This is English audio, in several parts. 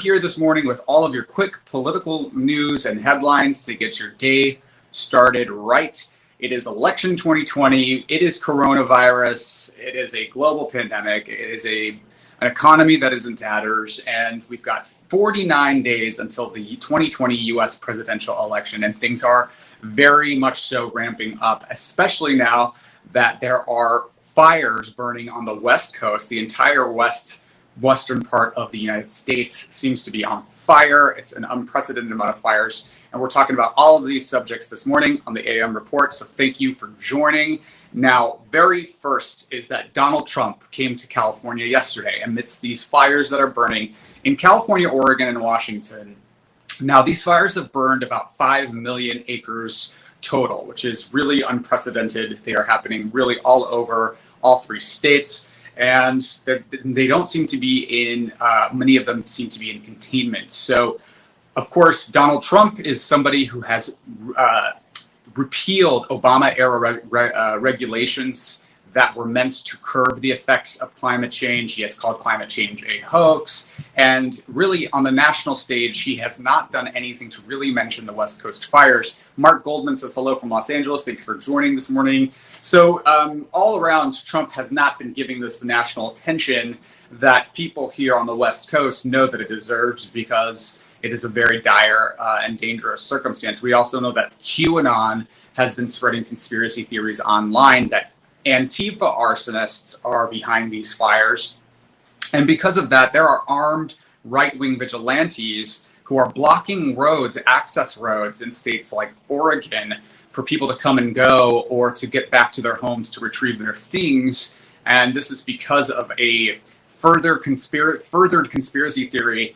here this morning with all of your quick political news and headlines to get your day started right. It is election 2020. It is coronavirus. It is a global pandemic. It is an economy that is in tatters. And we've got 49 days until the 2020 U.S. presidential election. And things are very much so ramping up, especially now that there are fires burning on the West Coast. The entire western part of the United States seems to be on fire. It's an unprecedented amount of fires. And we're talking about all of these subjects this morning on the AM Report. So thank you for joining. Now, very first is that Donald Trump came to California yesterday amidst these fires that are burning in California, Oregon, and Washington. Now, these fires have burned about 5 million acres total, which is really unprecedented. They are happening really all over all three states. And they don't seem to be in, many of them seem to be in containment. So, of course, Donald Trump is somebody who has repealed Obama-era regulations that were meant to curb the effects of climate change. He has called climate change a hoax. And really, on the national stage, he has not done anything to really mention the West Coast fires. Mark Goldman says hello from Los Angeles. Thanks for joining this morning. So all around, Trump has not been giving this the national attention that people here on the West Coast know that it deserves, because it is a very dire and dangerous circumstance. We also know that QAnon has been spreading conspiracy theories online that Antifa arsonists are behind these fires. And because of that, there are armed right-wing vigilantes who are blocking roads, access roads in states like Oregon for people to come and go or to get back to their homes to retrieve their things. And this is because of a furthered conspiracy theory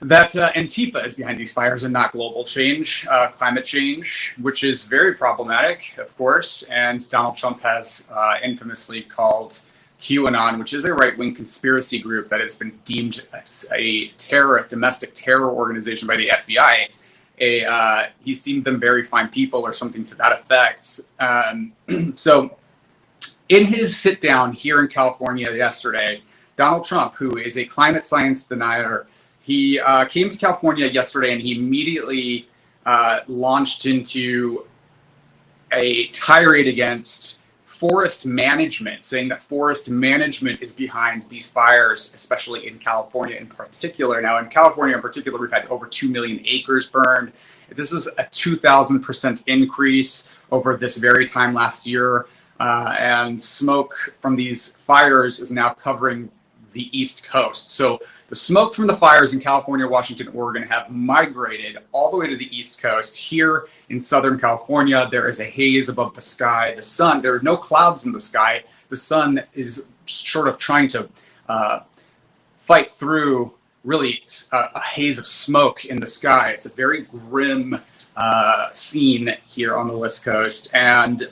that Antifa is behind these fires and not global change, climate change, which is very problematic, of course. And Donald Trump has infamously called QAnon, which is a right-wing conspiracy group that has been deemed as a domestic terror organization by the FBI. He's deemed them very fine people or something to that effect. So in his sit-down here in California yesterday, Donald Trump, who is a climate science denier, he came to California yesterday and he immediately launched into a tirade against forest management, saying that forest management is behind these fires, especially in California in particular. Now, in California in particular, we've had over 2 million acres burned. This is a 2,000% increase over this very time last year. And smoke from these fires is now covering the East Coast. So the smoke from the fires in California, Washington, Oregon have migrated all the way to the East Coast. Here in Southern California, there is a haze above the sky. The sun, there are no clouds in the sky. The sun is sort of trying to fight through really a haze of smoke in the sky. It's a very grim scene here on the West Coast. And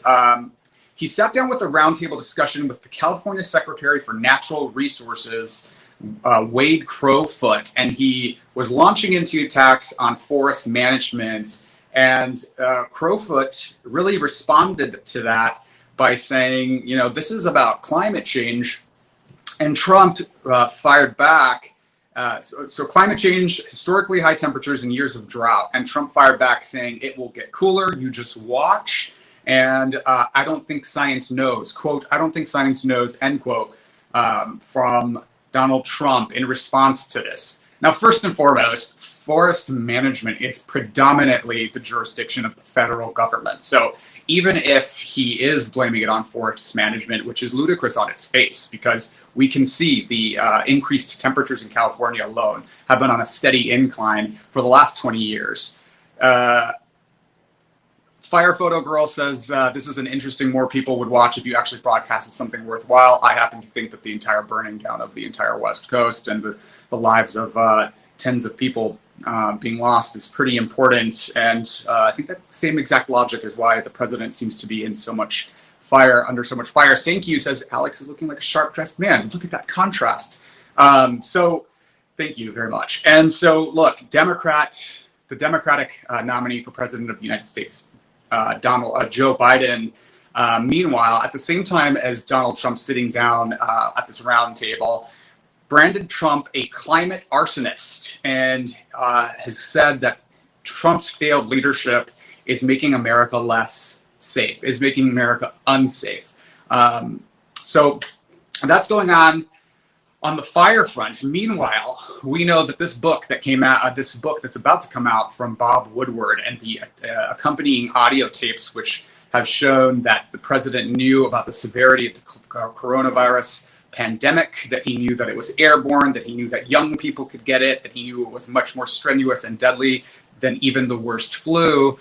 he sat down with a roundtable discussion with the California Secretary for Natural Resources, Wade Crowfoot, and he was launching into attacks on forest management. And Crowfoot really responded to that by saying, you know, this is about climate change. And Trump fired back. So climate change, historically high temperatures and years of drought. And Trump fired back saying it will get cooler. You just watch. And I don't think science knows, quote, I don't think science knows, end quote, from Donald Trump in response to this. Now, first and foremost, forest management is predominantly the jurisdiction of the federal government. So even if he is blaming it on forest management, which is ludicrous on its face, because we can see the increased temperatures in California alone have been on a steady incline for the last 20 years. Fire Photo Girl says, this is an interesting, more people would watch if you actually broadcasted something worthwhile. I happen to think that the entire burning down of the entire West Coast and the lives of tens of people being lost is pretty important. And I think that same exact logic is why the president seems to be in so much fire, under so much fire. Thank you, says Alex is looking like a sharp-dressed man. Look at that contrast. So thank you very much. And so, look, the Democratic nominee for president of the United States, Joe Biden, meanwhile, at the same time as Donald Trump sitting down at this round table, branded Trump a climate arsonist and has said that Trump's failed leadership is making America less safe, is making America unsafe. So that's going on the fire front. Meanwhile, we know that this book that came out, this book that's about to come out from Bob Woodward, and the accompanying audio tapes, which have shown that the president knew about the severity of the coronavirus pandemic, that he knew that it was airborne, that he knew that young people could get it, that he knew it was much more strenuous and deadly than even the worst flu.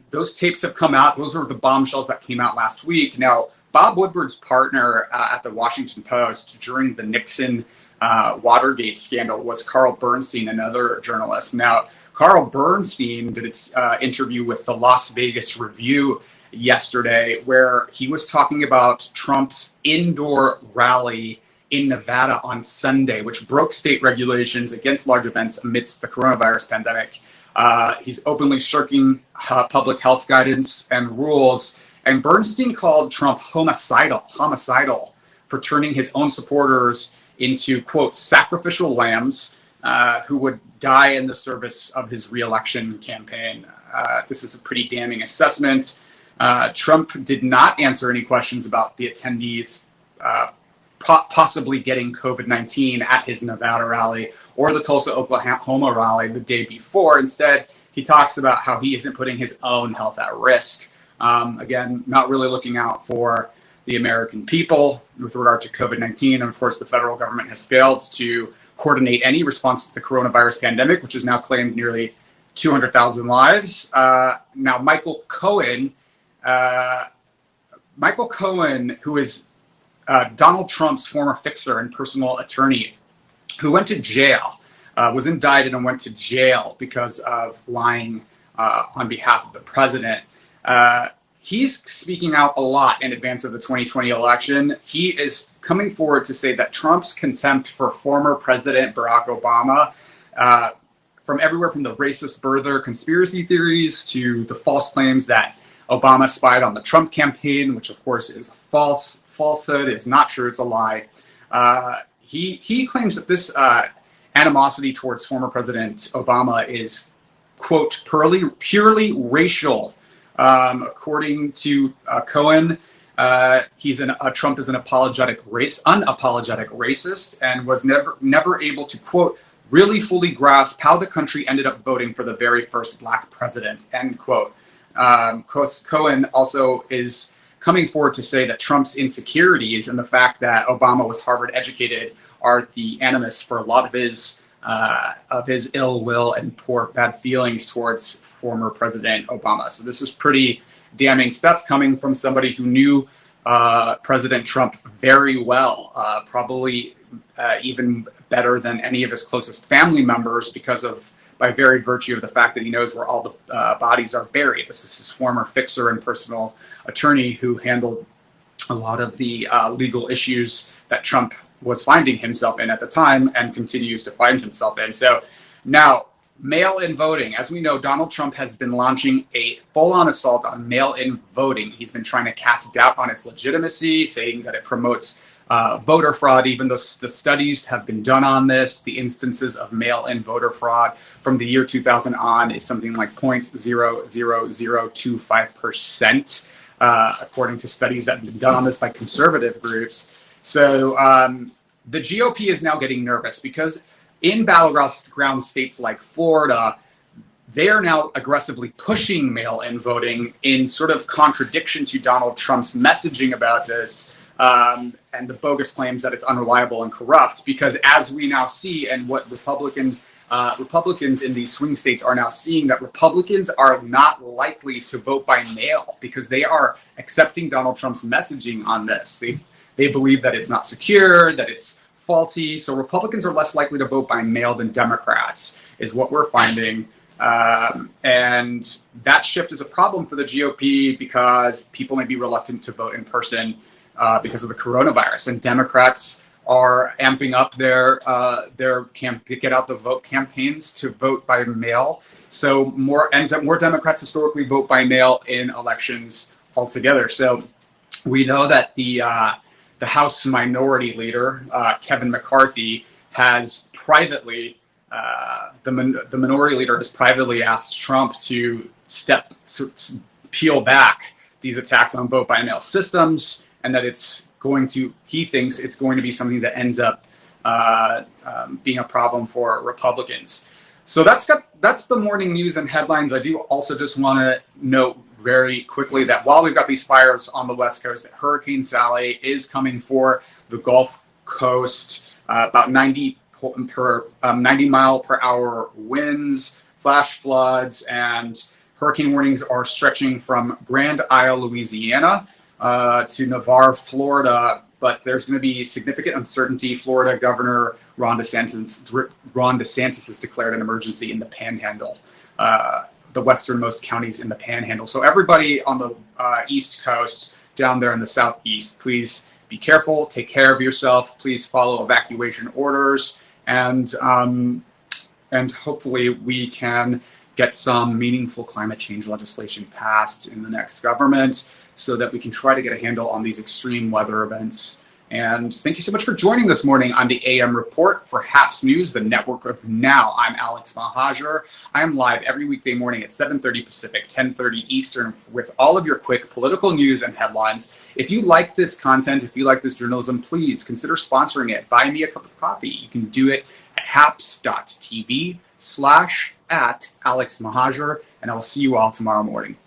Those tapes have come out. Those were the bombshells that came out last week. Now, Bob Woodward's partner at the Washington Post during the Nixon Watergate scandal was Carl Bernstein, another journalist. Now, Carl Bernstein did an interview with the Las Vegas Review yesterday, where he was talking about Trump's indoor rally in Nevada on Sunday, which broke state regulations against large events amidst the coronavirus pandemic. He's openly shirking public health guidance and rules. And Bernstein called Trump homicidal for turning his own supporters into, quote, sacrificial lambs who would die in the service of his reelection campaign. This is a pretty damning assessment. Trump did not answer any questions about the attendees possibly getting COVID-19 at his Nevada rally or the Tulsa, Oklahoma rally the day before. Instead, he talks about how he isn't putting his own health at risk. Again, not really looking out for the American people with regard to COVID-19. And of course, the federal government has failed to coordinate any response to the coronavirus pandemic, which has now claimed nearly 200,000 lives. Now, Michael Cohen, who is Donald Trump's former fixer and personal attorney, who went to jail, was indicted and went to jail because of lying on behalf of the president. He's speaking out a lot in advance of the 2020 election. He is coming forward to say that Trump's contempt for former President Barack Obama, from everywhere from the racist birther conspiracy theories to the false claims that Obama spied on the Trump campaign, which of course is falsehood, is not true, it's a lie. He claims that this animosity towards former President Obama is, quote, purely racial. According to Cohen, Trump is an unapologetic racist and was never able to, quote, really fully grasp how the country ended up voting for the very first black president, end quote. Cohen also is coming forward to say that Trump's insecurities and the fact that Obama was Harvard educated are the animus for a lot of his ill will and bad feelings towards former President Obama. So this is pretty damning stuff coming from somebody who knew President Trump very well, probably even better than any of his closest family members by very virtue of the fact that he knows where all the bodies are buried. This is his former fixer and personal attorney who handled a lot of the legal issues that Trump was finding himself in at the time and continues to find himself in. So now, mail-in voting. As we know, Donald Trump has been launching a full-on assault on mail-in voting. He's been trying to cast doubt on its legitimacy, saying that it promotes voter fraud, even though the studies have been done on this. The instances of mail-in voter fraud from the year 2000 on is something like 0.00025%, according to studies that have been done on this by conservative groups. So the GOP is now getting nervous because in battleground states like Florida, they are now aggressively pushing mail-in voting in sort of contradiction to Donald Trump's messaging about this and the bogus claims that it's unreliable and corrupt. Because as we now see, and what Republicans in these swing states are now seeing, that Republicans are not likely to vote by mail because they are accepting Donald Trump's messaging on this. They believe that it's not secure, that it's faulty. So Republicans are less likely to vote by mail than Democrats, is what we're finding. And that shift is a problem for the GOP because people may be reluctant to vote in person because of the coronavirus. And Democrats are amping up their get out the vote campaigns to vote by mail. So more Democrats historically vote by mail in elections altogether. So we know that the the House Minority Leader, Kevin McCarthy, has privately, the Minority Leader has privately asked Trump to peel back these attacks on vote by mail systems, and that he thinks it's going to be something that ends up being a problem for Republicans. So that's the morning news and headlines. I do also just want to note very quickly that while we've got these fires on the West Coast, that Hurricane Sally is coming for the Gulf Coast, about 90 mile per hour winds, flash floods, and hurricane warnings are stretching from Grand Isle, Louisiana, to Navarre, Florida. But there's going to be significant uncertainty. Florida Governor Ron DeSantis has declared an emergency in the Panhandle, the westernmost counties in the Panhandle. So everybody on the East Coast, down there in the Southeast, please be careful, take care of yourself. Please follow evacuation orders, and hopefully we can get some meaningful climate change legislation passed in the next government, so that we can try to get a handle on these extreme weather events. And thank you so much for joining this morning on the AM Report for HAPS News, the network of now. I'm Alex Mahajer. I am live every weekday morning at 7:30 Pacific, 10:30 Eastern, with all of your quick political news and headlines. If you like this content, if you like this journalism, please consider sponsoring it. Buy me a cup of coffee. You can do it at haps.tv/@Alex Mahajer, and I will see you all tomorrow morning.